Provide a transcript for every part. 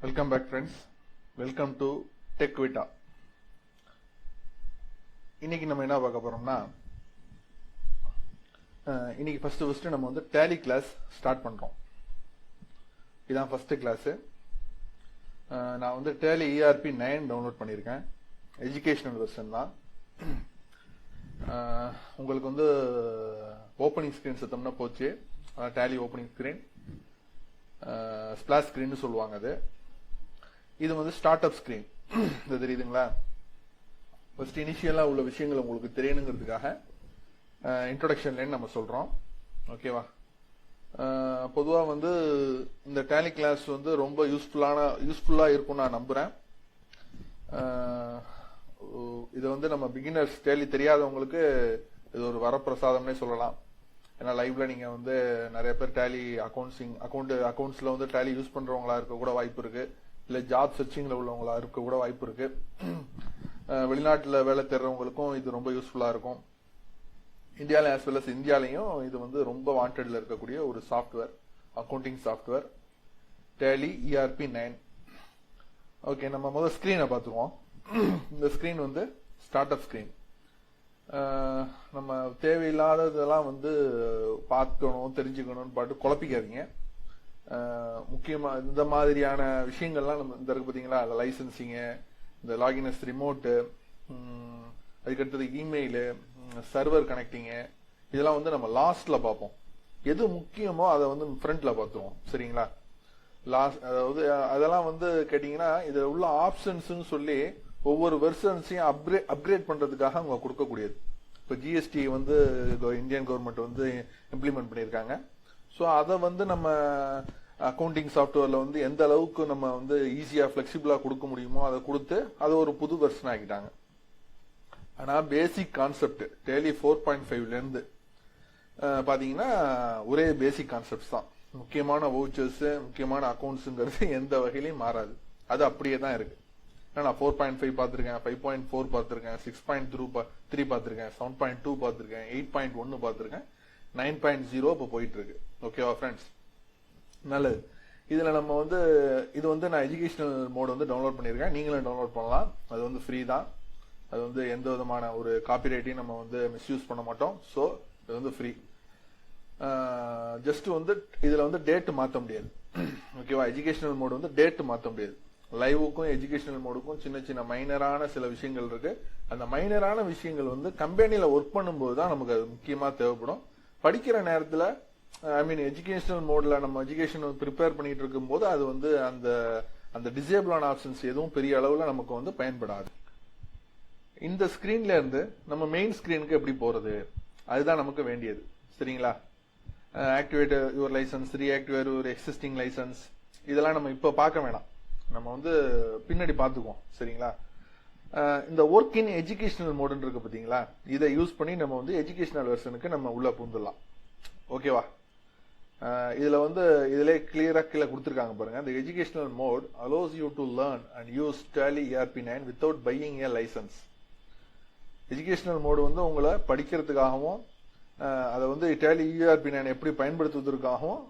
Welcome back friends. Welcome to Tech Vita. இன்னைக்கு நம்ம என்ன பார்க்க போறோம்னா இன்னைக்கு ஃபர்ஸ்ட் நம்ம வந்து டேலி கிளாஸ் ஸ்டார்ட் பண்றோம். இதான் ஃபர்ஸ்ட் கிளாஸ். நான் வந்து டேலி ERP 9 டவுன்லோட் பண்ணியிருக்கேன். எஜுகேஷனல் வெர்ஷன் தான். உங்களுக்கு வந்து ஓப்பனிங் ஸ்கிரீன் சுத்தம்னா போச்சு. Tally opening screen, splash screen சொல்லுவாங்க. அது இது வந்து ஸ்டார்ட் அப் ஸ்கிரீன். இது தெரியுதுங்களா? ஃபர்ஸ்ட் இனிஷியலா உள்ள விஷயங்கள் உங்களுக்கு தெரியணுங்கிறதுக்காக இன்ட்ரோடக்ஷன்ல நம்ம சொல்றோம். ஓகேவா? பொதுவா வந்து இந்த டேலி கிளாஸ் வந்து ரொம்ப யூஸ்ஃபுல்லா இருக்கும் நான் நம்புறேன். இது வந்து நம்ம பிகினர்ஸ் டேலி தெரியாதவங்களுக்கு இது ஒரு வரப்பிரசாதம்னே சொல்லலாம். ஏன்னா லைவ்ல நீங்க வந்து நிறைய பேர் டேலி அக்கௌண்ட்ஸ்ல வந்து டேலி யூஸ் பண்றவங்களா இருக்க கூட வாய்ப்பு இருக்கு. இல்ல ஜாப் சர்ச்சிங்ல உள்ளவங்களா இருக்க கூட வாய்ப்பு இருக்கு. வெளிநாட்டுல வேலை தேடுறவங்களுக்கும் இது ரொம்ப யூஸ்ஃபுல்லா இருக்கும். இந்தியால ஆஸ் வெல் அஸ் இந்தியாலையும் இது வந்து ரொம்ப வாண்டட்ல இருக்கக்கூடிய ஒரு software, accounting software Tally ERP 9. Okay, நம்ம முதல் ஸ்கிரீனை பார்த்துருவோம். இந்த ஸ்கிரீன் வந்து ஸ்டார்ட் அப் ஸ்கிரீன். நம்ம தேவையில்லாததெல்லாம் வந்து பார்க்கணும் தெரிஞ்சுக்கணும்னு பாட்டு குழப்பிக்காதீங்க. முக்கியமா இந்த மாதிரியான விஷயங்கள்லாம் நம்ம இந்த இருக்கு பாத்தீங்களா, லைசன்சிங்கு, இந்த லாகினஸ் ரிமோட்டு, அதுக்கடுத்தது இமெயிலு, சர்வர் கனெக்டிங்கு, இதெல்லாம் வந்து நம்ம லாஸ்ட்ல பார்ப்போம். எது முக்கியமோ அதை வந்து ஃப்ரண்ட்ல பார்த்துருவோம். சரிங்களா? அதாவது அதெல்லாம் வந்து கேட்டீங்கன்னா இது உள்ள ஆப்ஷன்ஸ் சொல்லி ஒவ்வொரு வெர்ஷன்ஸையும் அப்கிரேட் பண்றதுக்காக அவங்க கொடுக்கக்கூடியது. இப்போ GST வந்து இந்தியன் கவர்மெண்ட் வந்து இம்ப்ளிமெண்ட் பண்ணியிருக்காங்க. ஸோ அதை வந்து நம்ம அக்கௌண்டிங் சாஃப்ட்வேர்ல வந்து எந்த அளவுக்கு நம்ம வந்து ஈஸியா பிளெக்சிபிளா கொடுக்க முடியுமோ அதை கொடுத்து அதை ஒரு புது வெர்ஷன் ஆக்கிட்டாங்க. ஆனா பேசிக் கான்செப்ட் டேலி 4.5ல இருந்து பாத்தீங்கன்னா ஒரே பேசிக் கான்செப்ட்ஸ் தான். முக்கியமான வவுச்சர்ஸ், முக்கியமான அக்கௌண்ட்ஸுங்கிறது எந்த வகையிலையும் மாறாது. அது அப்படியே தான் இருக்கு. நான் 4.5 பார்த்திருக்கேன், 5.4 பார்த்திருக்கேன், 6.3 பார்த்திருக்கேன், 7.2 பார்த்திருக்கேன், 8.1 பார்த்திருக்கேன், 9.0 இப்போ போயிட்டு இருக்கு. ஓகேவா ஃப்ரெண்ட்ஸ்? நல்லது. இதுல நம்ம வந்து இது வந்து நான் எஜுகேஷனல் மோட் வந்து டவுன்லோட் பண்ணிருக்கேன். நீங்களும் டவுன்லோட் பண்ணலாம். அது வந்து ஃப்ரீ தான். அது வந்து எந்த விதமான ஒரு காப்பிரைட்டையும் நம்ம வந்து மிஸ்யூஸ் பண்ண மாட்டோம். ஸோ இது வந்து ஃப்ரீ. ஜஸ்ட் வந்து இதுல வந்து டேட் மாற்ற முடியாது. ஓகேவா? எஜுகேஷனல் மோட் வந்து டேட் மாற்ற முடியாது. லைவுக்கும் எஜுகேஷனல் மோடுக்கும் சின்ன சின்ன மைனரான சில விஷயங்கள் இருக்கு. அந்த மைனரான விஷயங்கள் வந்து கம்பெனில ஒர்க் பண்ணும்போது தான் நமக்கு அது முக்கியமா தேவைப்படும். படிக்கிற நேரத்துல எஜுகேஷனல் மோட்ல நம்ம எஜுகேஷன் ப்ரிப்பேர் பண்ணிட்டு இருக்கும் போது அது வந்து அந்த டிசேபிளான ஆப்ஷன்ஸ் எதுவும் பெரிய அளவுல நமக்கு வந்து பயன்படாது. இந்த ஸ்கிரீன்ல இருந்து நம்ம மெயின் ஸ்கிரீனுக்கு எப்படி போறது, அதுதான் நமக்கு வேண்டியது. சரிங்களா? Activate your licence, reactivate your existing licence, இதெல்லாம் நம்ம இப்ப பார்க்க வேணாம். நம்ம வந்து பின்னாடி பார்த்துக்குவோம். சரிங்களா? இந்த ஒர்க் இன் எஜுகேஷனல் மோடுன்னு இருக்கு பாத்தீங்களா, இதை யூஸ் பண்ணி நம்ம வந்து எஜுகேஷனல் வெர்ஷனுக்கு நம்ம உள்ள பூந்துடலாம். ஓகேவா? இதுல வந்து இதுல கிளியரா கீழே கொடுத்திருக்காங்க பாருங்க. இந்த educational mode allows you to learn and use Tally ERP 9 without buying a license. Educational mode வந்து உங்களை படிக்கிறதுக்காகவும் அதை வந்து Tally ERP 9 எப்படி பயன்படுத்துவதற்காகவும்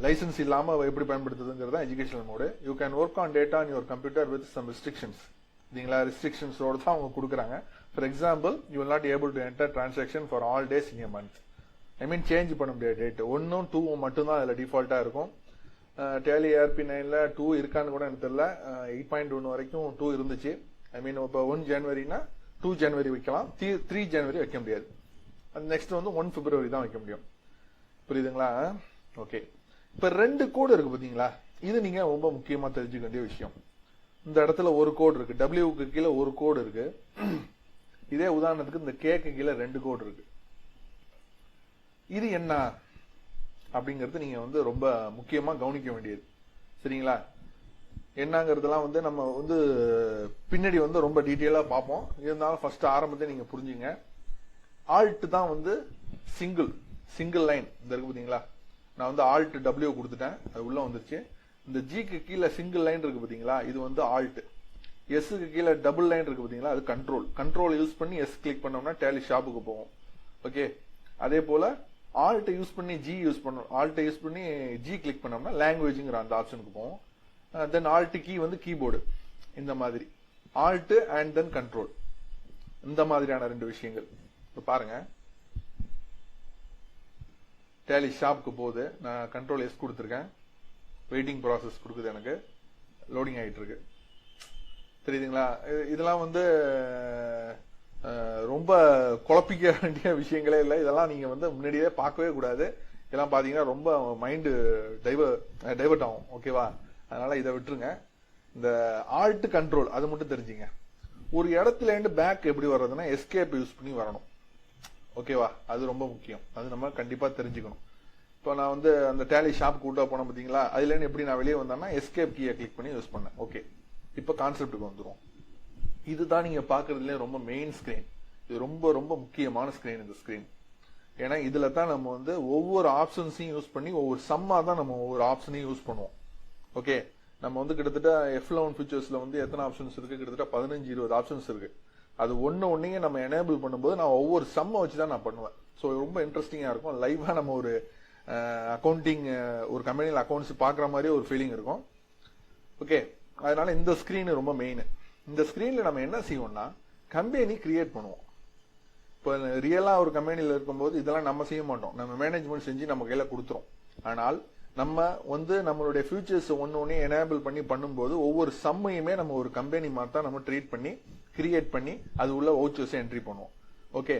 லைசன்ஸ் இல்லாம எப்படி பயன்படுத்துறதுங்கிறது தான் educational mode. You can work on data on your computer with some restrictions. சரிங்களா? ரெஸ்ட்ரிக்ஷன்ஸோட தான் அவங்க கொடுக்குறாங்க. For example, you will not able to enter transaction for all days in a month. Change பண்ண முடியாது. டேட் 1, 2 மட்டும் தான் அதுல டிஃபால்ட்டா இருக்கும். டேலி ERP 9ல 2 இருக்கான்னு கூட எனக்கு தெரியல. 8.1 வரைக்கும் 2 இருந்துச்சு. இப்போ 1 ஜனவரினா 2 ஜனவரி வைக்கலாம், 3 ஜனவரி வைக்க முடியாது. நெக்ஸ்ட் வந்து 1 பிப்ரவரி தான் வைக்க முடியும். புரியுதுங்களா? ஓகே. இப்ப 2 கோடு இருக்கு பாத்தீங்களா, இது நீங்க ரொம்ப முக்கியமா தெரிஞ்சுக்க வேண்டிய விஷயம். இந்த இடத்துல ஒரு கோடு இருக்கு, டபிள்யூக்கு கீழே ஒரு கோடு இருக்கு. இதே உதாரணத்துக்கு இந்த கேக்கு கீழே 2 கோடு இருக்கு. இது என்ன அப்படிங்கறது நீங்க வந்து ரொம்ப முக்கியமா கவனிக்க வேண்டியது. சரிங்களா? என்னங்கிறதுலாம் வந்து நம்ம வந்து பின்னாடி வந்து ரொம்ப டீட்டெயிலா பார்ப்போம். இருந்தாலும் ஃபர்ஸ்ட் ஆரம்பத்தை நீங்க புரிஞ்சுங்க. ஆல்ட் தான் வந்து சிங்கிள் லைன். இந்த இருக்கு பாத்தீங்களா, நான் வந்து ஆல்ட் W கொடுத்துட்டேன், அது உள்ள வந்துருச்சு. இந்த ஜிக்கு கீழே சிங்கிள் லைன் இருக்கு பாத்தீங்களா, இது வந்து ஆல்ட். எஸ்க்கு கீழே டபுள் லைன் இருக்கு பாத்தீங்களா, அது கண்ட்ரோல் யூஸ் பண்ணி எஸ் கிளிக் பண்ணோம்னா டேலி ஷாப்புக்கு போவோம். ஓகே. அதே போல ஆல்ட் யூஸ் பண்ணி ஜி கிளிக் பண்ணோம்னா லாங்குவேஜ்ங்கிற அந்த ஆப்ஷனுக்கு போவோம். தென் ஆல்ட் கீ வந்து கீபோர்டு. இந்த மாதிரி ஆல்ட் அண்ட் தென் கண்ட்ரோல், இந்த மாதிரியான 2 விஷயங்கள். இப்ப பாருங்க, டேலி ஷாப்க்கு போகுது, நான் கண்ட்ரோல் எஸ் கொடுத்துருக்கேன், வெயிட்டிங் ப்ராசஸ் கொடுக்குது, எனக்கு லோடிங் ஆகிட்டு இருக்கு. தெரியுதுங்களா? இதெல்லாம் வந்து ரொம்ப குழப்பிக்க வேண்டிய விஷயங்களே இல்லை. இதெல்லாம் நீங்க வந்து முன்னாடியே பார்க்கவே கூடாது. இதெல்லாம் பாத்தீங்கன்னா ரொம்ப மைண்டு டைவர்ட் ஆகும். ஓகேவா? அதனால இதை விட்டுருங்க. இந்த ஆல்ட் கண்ட்ரோல் அது மட்டும் தெரிஞ்சுங்க. ஒரு இடத்துல இருந்து பேக் எப்படி வர்றதுன்னா எஸ்கேப் யூஸ் பண்ணி வரணும். ஓகேவா? அது ரொம்ப முக்கியம். அது நம்ம கண்டிப்பா தெரிஞ்சுக்கணும். இப்போ நான் வந்து அந்த டேலி ஷாப் கூட்டா போனேன் பாத்தீங்களா, அதுல இருந்து எப்படி நான் வெளியே வந்தேன்னா எஸ்கேப் கீயை கிளிக் பண்ணி யூஸ் பண்ணேன். ஓகே, இப்போ கான்செப்டுக்கு வந்துடும். இதுதான் நீங்க பாக்குறதுல ரொம்ப மெயின் ஸ்கிரீன். இது ரொம்ப ரொம்ப முக்கியமான ஸ்கிரீன் இந்த ஸ்கிரீன். ஏன்னா இதுல தான் நம்ம வந்து ஒவ்வொரு ஆப்ஷன்ஸையும் யூஸ் பண்ணி ஒவ்வொரு சம்மா தான் நம்ம ஒவ்வொரு ஆப்ஷனையும் யூஸ் பண்ணுவோம். ஓகே, நம்ம வந்து கிட்டத்தட்ட F11 ஃபீச்சர்ஸ்ல வந்து எத்தனை ஆப்ஷன்ஸ் இருக்கு? கிட்டத்தட்ட 15-20 ஆப்ஷன்ஸ் இருக்கு. அது ஒன்னையே நம்ம எனேபிள் பண்ணும்போது நான் ஒவ்வொரு சம்மை வச்சு தான் நான் பண்ணுவேன். ஸோ ரொம்ப இன்ட்ரெஸ்டிங்கா இருக்கும். லைவா நம்ம ஒரு அக்கௌண்டிங், ஒரு கம்பெனியில் அக்கௌண்ட்ஸ் பாக்குற மாதிரி ஒரு ஃபீலிங் இருக்கும். ஓகே, அதனால இந்த ஸ்கிரீன் ரொம்ப மெயின். இந்த ஸ்கிரீன்ல நம்ம என்ன செய்வோம்னா கம்பெனி கிரியேட் பண்ணுவோம். இப்போ ரியலா ஒரு கம்பெனியில் இருக்கும்போது இதெல்லாம் நம்ம செய்ய மாட்டோம், நம்ம மேனேஜ்மெண்ட் செஞ்சு நம்ம கையில கொடுத்துரும். ஆனால் நம்ம வந்து நம்மளுடைய ஃபியூச்சர்ஸ் ஒன்னொன்னே எனேபிள் பண்ணி பண்ணும்போது ஒவ்வொரு சம்மையுமே நம்ம ஒரு கம்பெனி மாதிரி தான் நம்ம ட்ரீட் பண்ணி கிரியேட் பண்ணி அது உள்ள வவுச்சர்ஸ் என்ட்ரி பண்ணுவோம். ஓகே,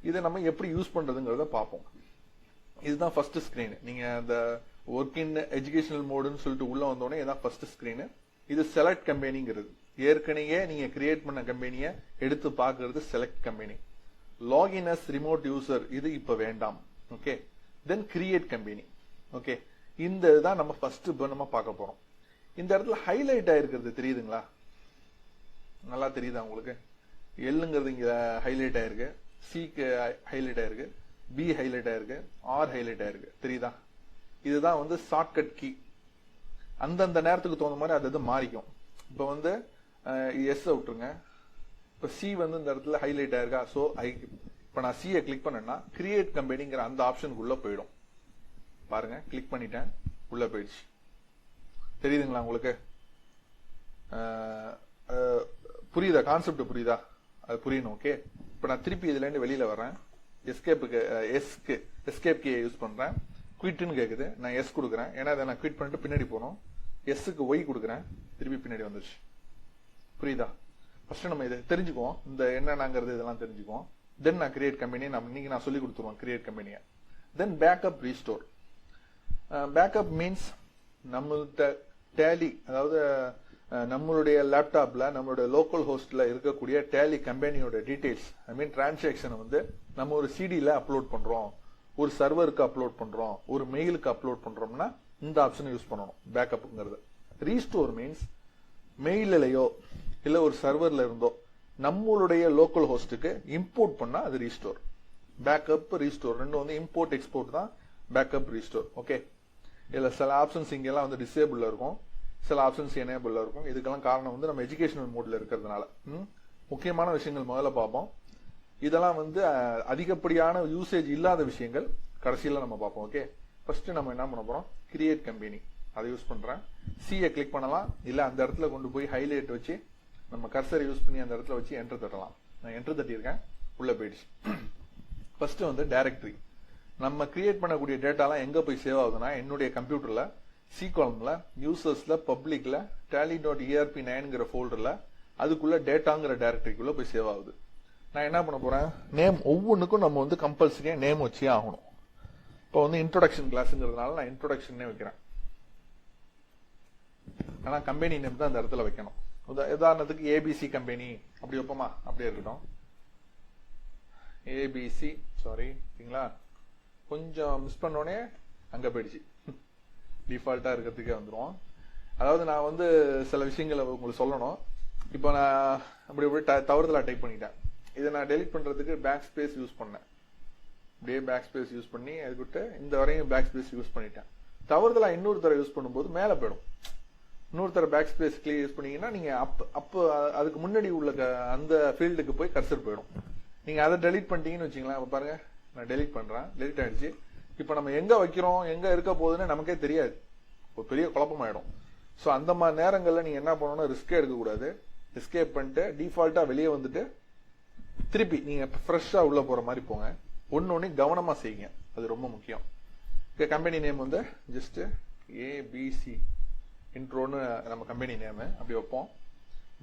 இதை நம்ம எப்படி யூஸ் பண்றதுங்கிறத பார்ப்போம். இதுதான் ஃபர்ஸ்ட் ஸ்கிரீன். நீங்க அந்த ஒர்க் இன் எஜுகேஷனல் மோடுன்னு சொல்லிட்டு உள்ள வந்தோடனே இதான் ஃபர்ஸ்ட் ஸ்கிரீன். இது செலக்ட் கம்பெனிங்கிறது. ஏற்கனவே நீங்க கிரியேட் பண்ண கம்பெனியை எடுத்து பார்க்கறது select company. Login as remote user இது இப்ப வேண்டாம். Okay, then create company. Okay, இந்த இதுதான் நம்ம ஃபர்ஸ்ட் நம்ம பார்க்க போறோம். இந்த இடத்துல ஹைலைட் ஆயிருக்கிறது தெரியுதுங்களா? நல்லா தெரியுதா உங்களுக்கு? எல்லுங்கிறது இங்க ஹைலைட் ஆயிருக்கு, சிக்கு ஹைலைட் ஆயிருக்கு, பி ஹைலைட் ஆயிருக்கு, ஆர் ஹைலைட் ஆயிருக்கு. தெரியுதா? இதுதான் வந்து ஷார்ட்கட் கீ. அந்தந்த நேரத்துக்கு தகுந்த மாதிரி அது மாறிக்கும். இப்ப வந்து எஸ் விட்டுருங்க. இப்ப சி வந்து இந்த இடத்துல ஹைலைட் ஆயிருக்கா? சோ இப்ப நான் சியை கிளிக் பண்ணேன்னா கிரியேட் கம்பெனிங்கிற அந்த ஆப்ஷனுக்குள்ள போயிடும். பாருங்க, கிளிக் பண்ணிட்டேன், உள்ள போயிடுச்சு. தெரியுதுங்களா உங்களுக்கு? புரியுதா? கான்செப்ட் புரியுதா? அது புரியணும். ஓகே, இப்ப நான் திருப்பி இதுல இருந்து வெளியில வரேன். எஸ்கேப் கீயை யூஸ் பண்றேன். குவிட்னு கேக்குது, நான் எஸ் கொடுக்குறேன். ஏன்னா அதை நான் குவிட் பண்ணிட்டு பின்னாடி போனோம். எஸ்க்கு ஒய் கொடுக்குறேன், திருப்பி பின்னாடி வந்துருச்சு. புரியுதா? ஃபர்ஸ்ட் நம்ம இதை தெரிஞ்சுக்குவோம், இந்த என்னங்கிறது இதெல்லாம் தெரிஞ்சுக்குவோம். தென் நான் கிரியேட் கம்பெனி இன்னைக்கு நான் சொல்லி கொடுத்துருவோம் கிரியேட் கம்பெனியை. தென் பேக்கப் ரீஸ்டோர். பேக்கப் மீன்ஸ் நம்மள்கிட்ட டேலி, அதாவது நம்மளுடைய லேப்டாப்ல நம்மளுடைய லோக்கல் ஹோஸ்ட்ல இருக்கக்கூடிய டேலி கம்பெனியோட டீடைல்ஸ், ஐ மீன் டிரான்சாக்சனை வந்து நம்ம ஒரு சிடில அப்லோட் பண்றோம், ஒரு சர்வருக்கு அப்லோட் பண்றோம், ஒரு மெயிலுக்கு அப்லோட் பண்றோம்னா இந்த ஆப்ஷனை யூஸ் பண்ணணும், பேக்கப்ங்கிறது. ரீஸ்டோர் மீன்ஸ் மெயிலையோ இல்ல ஒரு சர்வர்ல இருந்தோ நம்மளுடைய லோக்கல் ஹோஸ்டுக்கு இம்போர்ட் பண்ணா அது ரீஸ்டோர். பேக்கப் ரீஸ்டோர் ரெண்டும் வந்து இம்போர்ட் எக்ஸ்போர்ட் தான் பேக்கப் ரீஸ்டோர். ஓகே, இதுல சில ஆப்ஷன்ஸ் இங்கெல்லாம் வந்து டிசேபிள்ல இருக்கும், சில ஆப்ஷன்ஸ் எனேபிள்ல இருக்கும். இதுக்கெல்லாம் காரணம் வந்து நம்ம எஜுகேஷனல் மோட்ல இருக்கிறதுனால. முக்கியமான விஷயங்கள் முதல்ல பார்ப்போம். இதெல்லாம் வந்து அதிகப்படியான யூசேஜ் இல்லாத விஷயங்கள் கடைசியில நம்ம பார்ப்போம். ஓகே, ஃபர்ஸ்ட் நம்ம என்ன பண்ண போறோம்? கிரியேட் கம்பெனி, அதை யூஸ் பண்றேன். சியை கிளிக் பண்ணலாம், இல்ல அந்த இடத்துல கொண்டு போய் ஹைலைட் வச்சு நம்ம கர்சர் யூஸ் பண்ணி அந்த இடத்துல வச்சு என்டர் தட்டலாம். நான் என்டர் தட்டியிருக்கேன், உள்ள போயிடுச்சு. ஃபர்ஸ்ட் வந்து டைரக்டரி. நம்ம கிரியேட் பண்ணக்கூடிய டேட்டாலாம் எங்க போய் சேவ் ஆகுதுன்னா என்னுடைய கம்ப்யூட்டர்ல சி காலம்ல யூசர்ஸ்ல பப்ளிக்ல tally.erp9ங்கிற ஃபோல்டர்ல அதுக்குள்ள டேட்டாங்கிற டைரக்டரிக்குள்ள போய் சேவ் ஆகுது. நான் என்ன பண்ண போறேன்? நேம் ஒவ்வொன்றுக்கும் நம்ம வந்து கம்பல்சரியா நேம் வச்சே ஆகணும். இப்போ வந்து இன்ட்ரோடக்ஷன் கிளாஸ்ங்கிறதுனால நான் இன்ட்ரோடக்ஷனே வைக்கிறேன். ஆனா கம்பெனி நேம் தான் அந்த இடத்துல வைக்கணும். உதாரணத்துக்கு ஏபிசி கம்பெனி அப்படி வைப்போமா? அப்படியே இருக்கட்டும். ஏபிசி, சாரி, சரிங்களா? கொஞ்சம் மிஸ் பண்ணோடனே அங்க போயிடுச்சு. டிஃபால்ட்டா இருக்கிறதுக்கே வந்துடும். அதாவது நான் வந்து சில விஷயங்களை உங்களுக்கு சொல்லணும். இப்போ நான் அப்படி தவறுதலா டைப் பண்ணிட்டேன். இதை நான் டெலிட் பண்றதுக்கு பேக் ஸ்பேஸ் யூஸ் பண்ணேன். அப்படியே பேக் ஸ்பேஸ் யூஸ் பண்ணி அதுக்கிட்ட இந்த வரையும் பேக் ஸ்பேஸ் யூஸ் பண்ணிட்டேன். தவறுதலா இன்னொரு தடவை யூஸ் பண்ணும்போது மேல போயிடும். இன்னொரு தடவை பேக் ஸ்பேஸ் கிளியர் யூஸ் பண்ணீங்கன்னா நீங்க அப்போ அதுக்கு முன்னாடி உள்ள அந்த ஃபீல்டுக்கு போய் கர்சர் போயிடும். நீங்க அதை டெலிட் பண்ணிட்டீங்கன்னு வச்சுங்களேன். பாருங்க, நான் டெலிட் பண்றேன், டெலிட் ஆயிடுச்சு. இப்ப நம்ம எங்க வைக்கிறோம், எங்க இருக்க போகுதுன்னு நமக்கே தெரியாது. ஒரு பெரிய குழப்பமாயிடும். ஸோ அந்த மாதிரி நேரங்களில் நீங்க என்ன பண்ணணும், ரிஸ்கே எடுக்கக்கூடாது. எஸ்கேப் பண்ணிட்டு டிஃபால்ட்டா வெளியே வந்துட்டு திருப்பி நீங்க ஃப்ரெஷ்ஷா உள்ள போற மாதிரி போங்க. ஒன்னு கவனமா செய்யுங்க, அது ரொம்ப முக்கியம். கம்பெனி நேம் வந்து ஜஸ்ட் ஏபிசி இன்ட்ரோன்னு நம்ம கம்பெனி நேம் அப்படி வைப்போம்.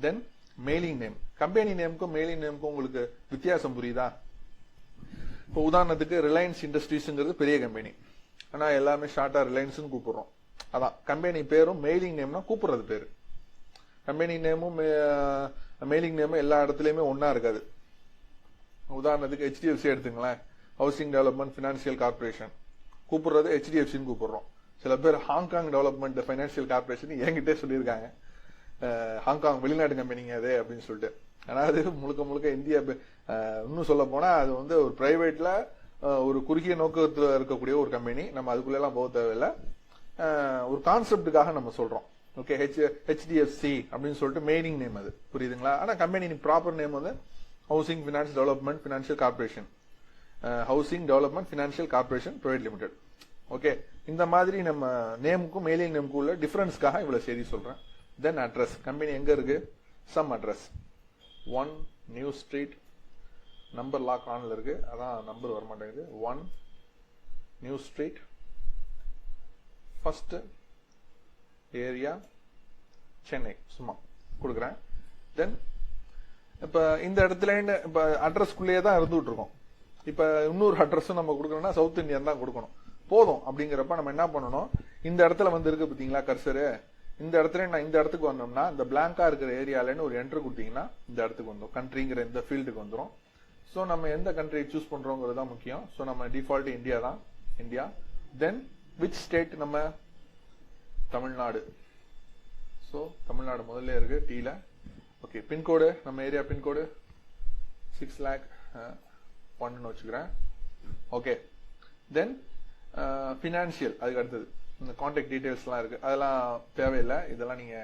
தென் மெயிலிங் நேம். கம்பெனி நேமுக்கும் மெயிலிங் நேமுக்கும் உங்களுக்கு வித்தியாசம் புரியுதா? இப்போ உதாரணத்துக்கு ரிலையன்ஸ் இண்டஸ்ட்ரீஸ்ங்கிறது பெரிய கம்பெனி, ஆனா எல்லாமே ஷார்ட்டா ரிலையன்ஸ் கூப்பிடுறோம். அதான் கம்பெனி பேரும் மெயிலிங் நேம்னா கூப்பிடுறது பேரு. கம்பெனி நேமும் மெயிலிங் நேமும் எல்லா இடத்துலயுமே ஒன்னா இருக்காது. உதாரணத்துக்கு HDFC எடுத்துங்களேன், ஹவுசிங் டெவலப்மெண்ட் பினான்சியல் கார்பரேஷன், கூப்பிடுறது HDFCன்னு கூப்பிடுறோம். சில பேர் ஹாங்காங் டெவலப்மெண்ட் பைனான்சியல் கார்பரேஷன் என்கிட்டே சொல்லியிருக்காங்க, ஹாங்காங் வெளிநாட்டு கம்பெனிங்க அது அப்படின்னு சொல்லிட்டு. ஆனா அது முழுக்க முழுக்க இந்தியா. இன்னும் சொல்ல போனா அது வந்து ஒரு பிரைவேட்ல ஒரு குறுகிய நோக்கத்துல இருக்கக்கூடிய ஒரு கம்பெனி. நம்ம அதுக்குள்ள எல்லாம் போக தேவையில்லை, ஒரு கான்செப்டுக்காக நம்ம சொல்றோம். ஓகே, HDFC அப்படின்னு சொல்லிட்டு மெயிலிங் நேம் அது, புரியுதுங்களா? ஆனா கம்பெனி ப்ராப்பர் நேம் வந்து housing finance development financial corporation, housing development financial corporation private limited. Okay, இந்த மாதிரி நம்ம நேமுக்கும் மெயிலிங் நேமுக்கும் உள்ள டிஃபரன்ஸ்க்காக இவ்வளவு செய்தி சொல்றேன். தென் அட்ரஸ். கம்பெனி எங்க இருக்கு? Some address 1 new street, number lock ஆன்ல இருக்கு, அதான் நம்பர் வர மாட்டேங்குது. 1 new street, first area, Chennai. சும்மா கொடுக்குறேன். தென் இப்ப இந்த இடத்துல இப்ப அட்ரஸ்குள்ளேயே தான் இருந்துட்டு இருக்கோம். இப்ப இன்னொரு அட்ரஸும் நம்ம கொடுக்கணும்னா சவுத் இந்தியன் தான் கொடுக்கணும். போதும் அப்படிங்கிறப்ப நம்ம என்ன பண்ணணும், இந்த இடத்துல வந்து இருக்கு பாத்தீங்களா கர்சரு, இந்த இடத்துல நான் இந்த இடத்துக்கு வந்தோம்னா இந்த பிளாங்கா இருக்கிற ஏரியாலன்னு ஒரு என்ட்ரு கொடுத்தீங்கன்னா இந்த இடத்துக்கு வந்துடும், கண்ட்ரிங்கிற இந்த ஃபீல்டுக்கு வந்துடும். ஸோ நம்ம எந்த கண்ட்ரி சூஸ் பண்றோங்கிறது தான் முக்கியம். ஸோ நம்ம டிஃபால்ட் இந்தியா தான், இந்தியா. Then which state? நம்ம தமிழ்நாடு. ஸோ தமிழ்நாடு முதல்ல இருக்கு டீல. ஓகே, பின்கோடு நம்ம ஏரியா பின்கோடு 6,01,000 வச்சுக்கிறேன். ஓகே, தென் பினான்சியல் அதுக்கு அடுத்தது இந்த கான்டாக்ட் டீடைல்ஸ் எல்லாம் இருக்கு, அதெல்லாம் தேவையில்லை. இதெல்லாம் நீங்க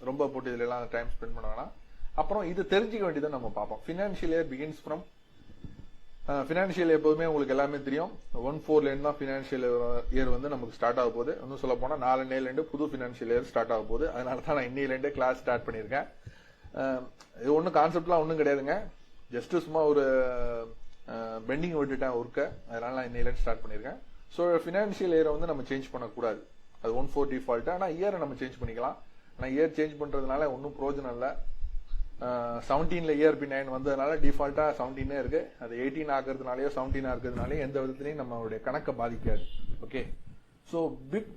ரொம்ப போட்டு இதுல எல்லாம் டைம் ஸ்பெண்ட் பண்ண வேணாம். அப்புறம் இது தெரிஞ்சுக்க வேண்டியதை நம்ம பார்ப்போம். Financial year begins from, financial எப்போதுமே உங்களுக்கு எல்லாமே தெரியும் 1/4 தான் பினான்சியல் இயர் வந்து நமக்கு ஸ்டார்ட் ஆக போகுது. இன்னும் சொல்ல போனா 4 புது பினான்சியல் இயர் ஸ்டார்ட் ஆக போகுது. அதனால தான் நான் இன்னையிலேருந்தே கிளாஸ் ஸ்டார்ட் பண்ணியிருக்கேன். இது ஒன்றும் கான்செப்ட்லாம் ஒன்றும் கிடையாதுங்க, ஜஸ்ட் சும்மா ஒரு பெண்டிங் விட்டுட்டேன் ஒர்க்கை, அதனால நான் இன்னையிலேருந்து ஸ்டார்ட் பண்ணியிருக்கேன். ஸோ ஃபினான்ஷியல் இயரை வந்து நம்ம சேஞ்ச் பண்ணக்கூடாது, அது 1/4 டிஃபால்ட். ஆனால் இயரை நம்ம சேஞ்ச் பண்ணிக்கலாம். ஆனால் இயர் சேஞ்ச் பண்றதுனால ஒன்றும் பிரயோஜனம் இல்லை. 17ல ERP 9 வந்ததுனால டிஃபால்ட்டா 17 இருக்கு. அது 18 ஆகிறதுனாலயோ 17 இருக்கிறதுனாலயோ எந்த விதத்திலையும் நம்மளுடைய கணக்கை பாதிக்காது. Okay, so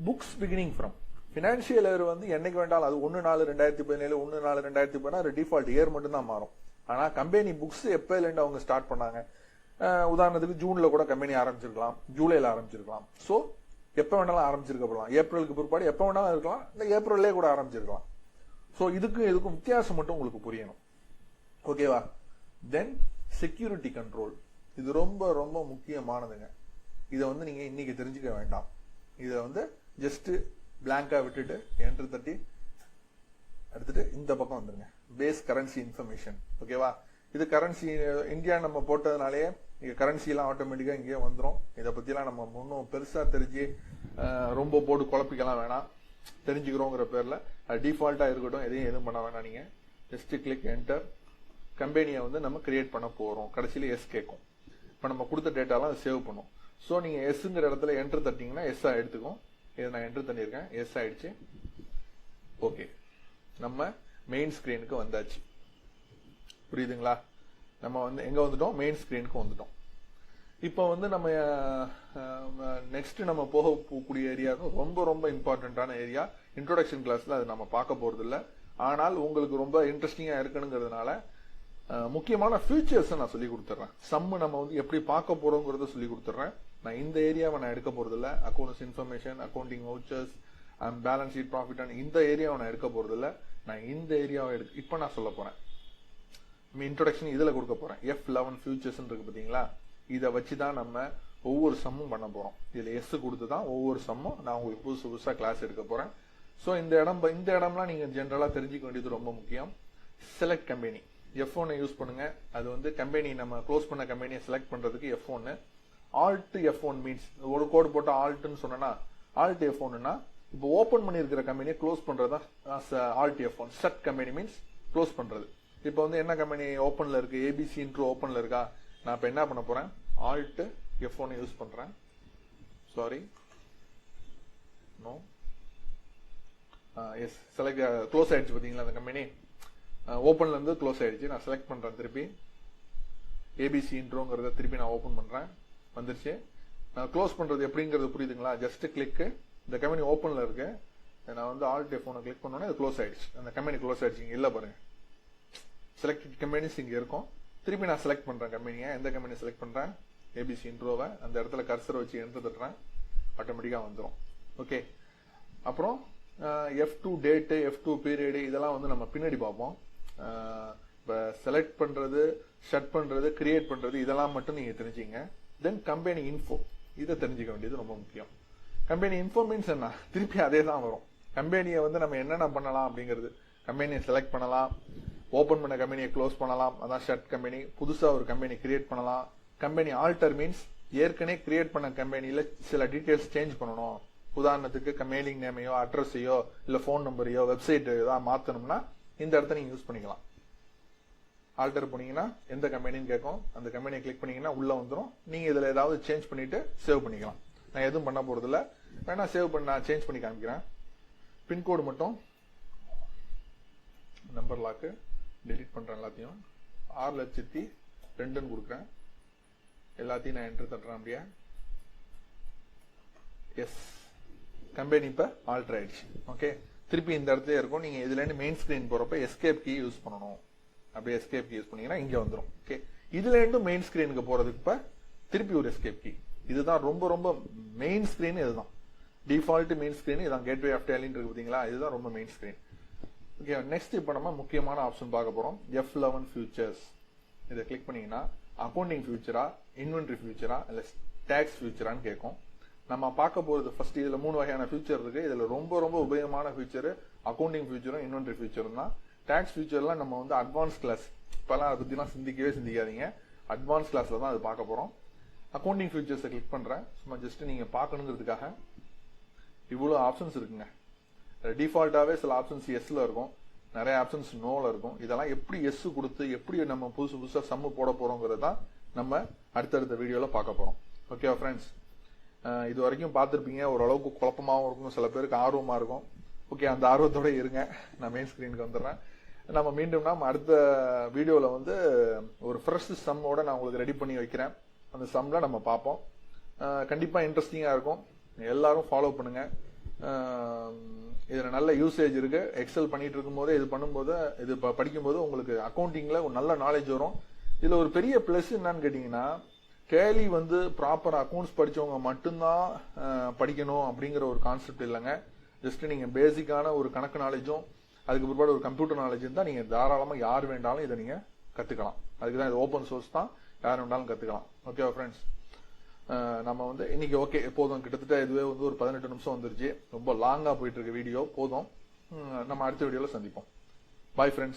books beginning from financial year வந்து என்னைக்கு வேண்டாலும் அது 1/4/2017 1/4/2016 டிஃபால்ட் இயர் மட்டும் தான் மாறும். ஆனா கம்பெனி புக்ஸ் எப்பயிலேருந்து அவங்க ஸ்டார்ட் பண்ணாங்க, உதாரணத்துக்கு ஜூன்ல கூட கம்பெனி ஆரம்பிச்சிருக்கலாம், ஜூலைல ஆரம்பிச்சிருக்கலாம். ஸோ எப்ப வேணாலும் ஆரம்பிச்சிருக்கப்படலாம், ஏப்ரலுக்கு பிற்பாடு எப்ப வேணாலும் இருக்கலாம், இல்ல ஏப்ரல்லே கூட ஆரம்பிச்சிருக்கலாம். ஸோ இதுக்கும் வித்தியாசம் மட்டும் உங்களுக்கு புரியணும். ஓகேவா? தென் செக்யூரிட்டி கண்ட்ரோல், இது ரொம்ப ரொம்ப முக்கியமானதுங்க. இதை வந்து நீங்க இன்னைக்கு தெரிஞ்சுக்க வேண்டாம். இதை வந்து ஜஸ்ட் பிளாங்கா விட்டுட்டு என்ட்ரு தட்டி எடுத்துட்டு இந்த பக்கம் வந்துருங்க. Base currency information. ஓகேவா? இது கரன்சி இந்தியா நம்ம போட்டதுனாலே இங்க கரன்சி எல்லாம் ஆட்டோமேட்டிக்கா இங்கே வந்துடும். இதை பத்தி எல்லாம் நம்ம இன்னும் பெருசா தெரிஞ்சு ரொம்ப போட்டு குழப்பிக்கலாம் வேணாம். தெரிஞ்சுக்கிறோங்கிற பேர்ல அது டிஃபால்ட்டா இருக்கட்டும், எதுவும் பண்ண வேணாம். நீங்க ஜஸ்ட் கிளிக் என்டர். கம்பெனியை வந்து நம்ம கிரியேட் பண்ண போறோம். கடைசியில எஸ் கேட்கும். இப்ப நம்ம கொடுத்த டேட்டாலாம் அது சேவ் பண்ணும். ஸோ நீங்க எஸ்ங்கிற இடத்துல என்டர் தட்டிங்கன்னா எஸ் எடுத்துக்கும். இதை நான் என்டர் பண்ணியிருக்கேன், எஸ் ஆயிடுச்சு. ஓகே, நம்ம மெயின் ஸ்கிரீனுக்கு வந்தாச்சு. புரியுதுங்களா? நம்ம வந்து எங்க வந்துட்டோம்? மெயின் ஸ்கிரீனுக்கு வந்துட்டோம். இப்போ வந்து நம்ம நெக்ஸ்ட் நம்ம போகக்கூடிய ஏரியா ரொம்ப ரொம்ப இம்பார்ட்டன்டான ஏரியா. இன்ட்ரோடக்ஷன் கிளாஸ்ல அது நம்ம பார்க்க போறது இல்லை. ஆனால் உங்களுக்கு ரொம்ப இன்ட்ரெஸ்டிங்கா இருக்கணுங்கிறதுனால முக்கியமான ஃபியூச்சர்ஸ் நான் சொல்லி கொடுத்துறேன். சம்மு நம்ம வந்து எப்படி பார்க்க போறோங்கிறத சொல்லி கொடுத்துறேன். நான் இந்த ஏரியாவை நான் எடுக்க போறது இல்லை. Accounts information, accounting vouchers and balance sheet, profit and இந்த ஏரியாவை நான் எடுக்க போறது இல்லை. நான் இந்த ஏரியாவை இப்ப நான் சொல்ல போறேன். இன்ட்ரோடக்ஷன் இதுல கொடுக்க போறேன். F11 ஃபியூச்சர்ஸ் இருக்கு பாத்தீங்களா? இதை வச்சுதான் நம்ம ஒவ்வொரு சம்மும் பண்ண போறோம். இதுல எஸ் கொடுத்துதான் ஒவ்வொரு சம்மும் நான் உங்களுக்கு புதுசு புதுசா கிளாஸ் எடுக்க போறேன். ஸோ இந்த இடம்லாம் நீங்க ஜென்ரலா தெரிஞ்சுக்க வேண்டியது ரொம்ப முக்கியம். செலக்ட் கம்பெனி F1 யூஸ் பண்ணுங்க. அது வந்து கம்பெனி நம்ம க்ளோஸ் பண்ண கம்பெனியை செலக்ட் பண்றதுக்கு F1. Alt F1 மீன்ஸ் ஒரு கோடு போட்டு ஆல்ட்னு சொன்னா, Alt F1னா இப்போ ஓபன் பண்ணியிருக்கிற கம்பெனியை க்ளோஸ் பண்றதா alt F1. Shut company means close பண்றது. இப்போ வந்து என்ன கம்பெனி ஓப்பன்ல இருக்கு, ஏபிசி இன்ட்ரோ ஓப்பன்ல இருக்கா, நான் இப்போ என்ன பண்ண போறேன், ஆல்ட் F1 யூஸ் பண்றேன். Sorry, no, yes, select, close ஆயிடுச்சு பாத்தீங்களா அந்த கம்பெனி, ஓப்பன்ல இருந்து க்ளோஸ் ஆயிடுச்சு. நான் செலக்ட் பண்றேன், திருப்பி ஏபிசி இன்ட்ரோங்கிறத திருப்பி நான் ஓபன் பண்றேன், வந்துருச்சு. நான் க்ளோஸ் பண்றது எப்படிங்கிறது புரியுதுங்களா? ஜஸ்ட் கிளிக், இந்த கம்பெனி ஓப்பன்ல இருக்கு, நான் வந்து ஆல்ட் F1 கிளிக் பண்ணோன்னே அது க்ளோஸ் ஆயிடுச்சு. அந்த கம்பெனி க்ளோஸ் ஆயிடுச்சு. இங்க இல்ல பாருங்க, செலக்டட் கம்பெனிஸ் இங்க இருக்கும். திருப்பி நான் செலக்ட் பண்றேன் கம்பெனியை. எந்த கம்பெனி செலக்ட் பண்றேன், ஏபிசி இன்ட்ரோவை. அந்த இடத்துல கர்சர் வச்சு என்டர் தட்டுறேன், ஆட்டோமேட்டிக்கா வந்துடும். ஓகே, அப்புறம் F2 டேட்டு, F2 பீரியடு, இதெல்லாம் வந்து நம்ம பின்னாடி பார்ப்போம். இப்போ செலக்ட் பண்றது, ஷட் பண்றது, கிரியேட் பண்றது, இதெல்லாம் மட்டும் நீங்க தெரிஞ்சுங்க. தென் கம்பெனி இன்ஃபோ, இதை தெரிஞ்சுக்க வேண்டியது ரொம்ப முக்கியம். கம்பெனி இன்ஃபோ மீன்ஸ் என்ன, திருப்பி அதே தான் வரும். கம்பெனியை வந்து நம்ம என்னென்ன பண்ணலாம் அப்படிங்கிறது, கம்பெனியை செலக்ட் பண்ணலாம், ஓபன் பண்ண கம்பெனியை க்ளோஸ் பண்ணலாம், அதான் ஷட் கம்பெனி. புதுசா ஒரு கம்பெனி கிரியேட் பண்ணலாம். கம்பெனி ஆல்டர் மீன்ஸ் ஏற்கனவே கிரியேட் பண்ண கம்பெனியில சில டீடைல்ஸ் சேஞ்ச் பண்ணணும். உதாரணத்துக்கு மெயிலிங் நேமையோ, அட்ரஸையோ, இல்ல போன் நம்பரையோ, வெப்சைட் ஏதாவது மாத்தணும்னா இந்த இடத்த நீங்க யூஸ் பண்ணிக்கலாம். ஆல்டர் பண்ணீங்கன்னா எந்த கம்பெனின்னு கேட்கும், அந்த கம்பெனியை கிளிக் பண்ணீங்கன்னா உள்ள வந்துடும். நீங்க இதுல ஏதாவது சேஞ்ச் பண்ணிட்டு சேவ் பண்ணிக்கலாம். நான் எதுவும் பண்ண போறது இல்ல, வேணா சேவ் பண்ண, நான் சேஞ்ச் பண்ணி காமிக்கிறேன். பின்கோடு மட்டும் நம்பர் லாக்கு டெலிட் பண்றேன், எல்லாத்தையும் 6,02,000 கொடுக்குறேன். எல்லாத்தையும் நான் என்டர் தட்டுறேன் அப்படியே. எஸ், கம்பெனி இப்ப ஆல்டர் ஆயிடுச்சு. ஓகே, திருப்பி இந்த இடத்துல இருக்கும். நீங்க இதுல இருந்து மெயின் ஸ்கிரீன் போறப்ப எஸ்கேப் கீ யூஸ் பண்ணணும். அப்படியே எஸ்கேப் கீ யூஸ் பண்ணீங்கன்னா இங்க வந்துடும். ஓகே, இதுல இருந்து மெயின் ஸ்கிரீனுக்கு போறதுக்கு இப்ப திருப்பி ஒரு எஸ்கேப் கீ. இதுதான் ரொம்ப ரொம்ப மெயின் ஸ்கிரீன். இதுதான் டிஃபால்ட் மெயின் ஸ்கிரீன். இதான் கேட்வே ஆஃப் டேலின்னு இருக்கு பாத்தீங்களா, இதுதான் ரொம்ப மெயின் ஸ்கிரீன். ஓகே, நெக்ஸ்ட் இப்ப நம்ம முக்கியமான ஆப்ஷன் பார்க்க போறோம். F11 features. இதை கிளிக் பண்ணீங்கன்னா அக்கௌண்டிங் ஃபியூச்சரா, இன்வென்டரி ஃபியூச்சரா, இல்ல டாக்ஸ் ஃபியூச்சரான்னு கேட்கும். நம்ம பார்க்க போறது ஃபர்ஸ்ட், இதுல 3 வகையான ஃபியூச்சர் இருக்கு. இதுல ரொம்ப ரொம்ப உபயோகமான ஃபியூச்சர் அக்கௌண்டிங் ஃபியூச்சரும் இன்வென்டரி ஃபியூச்சரும் தான். டாக்ஸ் ஃபியூச்சர்லாம் நம்ம வந்து அட்வான்ஸ் கிளாஸ், இப்பெல்லாம் அதை பத்திலாம் சிந்திக்காதீங்க. அட்வான்ஸ் கிளாஸ்ல தான் அது பார்க்க போறோம். அக்கௌண்டிங் ஃபியூச்சர்ஸை கிளிக் பண்றேன், சும்மா ஜஸ்ட் நீங்க பார்க்கணுங்கிறதுக்காக. இவ்வளவு ஆப்ஷன்ஸ் இருக்குங்க. டிஃபால்ட்டாவே சில ஆப்ஷன்ஸ் எஸ்ல இருக்கும், நிறைய ஆப்ஷன்ஸ் நோல இருக்கும். இதெல்லாம் எப்படி எஸ் கொடுத்து எப்படி நம்ம புதுசா சம்மு போட போறோங்கிறது தான் நம்ம அடுத்தடுத்த வீடியோல பார்க்க போறோம். ஓகேவா ஃப்ரெண்ட்ஸ்? இது வரைக்கும் பார்த்துருப்பீங்க. ஓரளவுக்கு குழப்பமாகவும் இருக்கும், சில பேருக்கு ஆர்வமா இருக்கும். ஓகே, அந்த ஆர்வத்தோட இருங்க. நான் மெயின் ஸ்கிரீனுக்கு வந்துடுறேன். நம்ம மீண்டும் அடுத்த வீடியோல வந்து ஒரு ஃப்ரெஷ் சம்மோட நான் உங்களுக்கு ரெடி பண்ணி வைக்கிறேன். அந்த சம்ல நம்ம பார்ப்போம். கண்டிப்பா இன்ட்ரெஸ்டிங்கா இருக்கும். எல்லாரும் ஃபாலோ பண்ணுங்க. இதுல நல்ல யூசேஜ் இருக்கு. எக்ஸல் பண்ணிட்டு இருக்கும் போது, இது பண்ணும்போது, இது படிக்கும் போது உங்களுக்கு அக்கௌண்டிங்ல ஒரு நல்ல நாலேஜ் வரும். இதுல ஒரு பெரிய பிளஸ் என்னன்னு கேட்டீங்கன்னா, டேலி வந்து ப்ராப்பர் அக்கௌண்ட்ஸ் படிச்சவங்க மட்டும்தான் படிக்கணும் அப்படிங்கிற ஒரு கான்செப்ட் இல்லைங்க. ஜஸ்ட் நீங்க பேசிக்கான ஒரு கணக்கு நாலேஜும், அதுக்கு பிற்பாடு ஒரு கம்ப்யூட்டர் நாலேஜும் தான் நீங்க தாராளமா யார் வேண்டாலும் இதை நீங்க கத்துக்கலாம். அதுக்குதான் இது ஓபன் சோர்ஸ் தான், யார் வேண்டாலும் கத்துக்கலாம். ஓகேவா ஃப்ரெண்ட்ஸ்? நம்ம வந்து இன்னைக்கு ஓகே போதும். கிட்டத்தட்ட இதுவே வந்து ஒரு 18 நிமிஷம் வந்துருச்சு. ரொம்ப லாங்கா போயிட்டு இருக்கு வீடியோ. போதும், நம்ம அடுத்த வீடியோல சந்திப்போம். Bye friends.